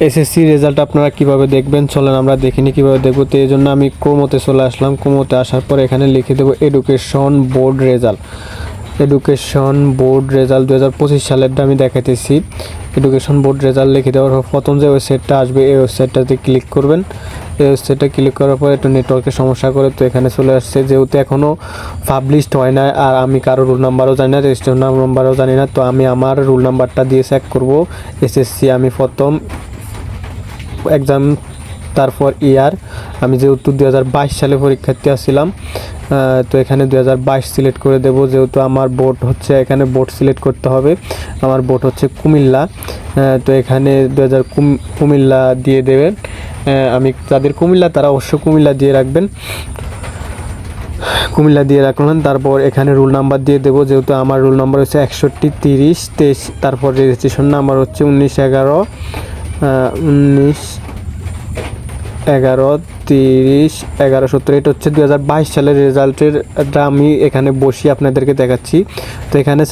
SSC result আপনারা কিভাবে দেখবেন চলেন আমরা দেখিনি কিভাবে দেখব। তো এই জন্য আমি ক্রোমোতে চলে আসলাম। ক্রোমোতে আসার পর এখানে লিখে দেবো education board result. Education board result 2025 সালেরটা আমি দেখাইতেছি। এডুকেশন বোর্ড রেজাল্ট লিখে দেওয়ার পর প্রথম যে ওয়েবসাইটটা আসবে এই ওয়েবসাইটটাতে ক্লিক করবেন। এই ওয়েবসাইটটা ক্লিক করার পর একটু নেটওয়ার্কের সমস্যা করে তো এখানে চলে আসছে, যেহেতু এখনও পাবলিশড হয় না আর আমি কারো রোল নাম্বারও জানি না, রেজিস্ট্রেশন নাম্বারও জানি না, তো আমি আমার রোল নাম্বারটা দিয়ে চেক করব। এসএসসি আমি প্রথম এক্সাম, তারপর ইয়ার আমি যেহেতু 2022 সালে পরীক্ষার্থী আসছিলাম, তো এখানে 2022 সিলেক্ট করে দেব। যেহেতু আমার বোর্ড হচ্ছে, এখানে বোর্ড সিলেক্ট করতে হবে, আমার বোর্ড হচ্ছে কুমিল্লা, তো এখানে কুমিল্লা দিয়ে দেবেন। আমি যাদের কুমিল্লা তারা অবশ্য কুমিল্লা দিয়ে রাখবেন, কুমিল্লা দিয়ে রাখলাম। তারপর এখানে রোল নাম্বার দিয়ে দেবো, যেহেতু আমার রোল নাম্বার হচ্ছে 613023। তারপর রেজিস্ট্রেশন নাম্বার হচ্ছে 1911301170। এটা হচ্ছে 2022 সালের রেজাল্টের আমি এখানে বসি আপনাদেরকে দেখাচ্ছি। তো এখানে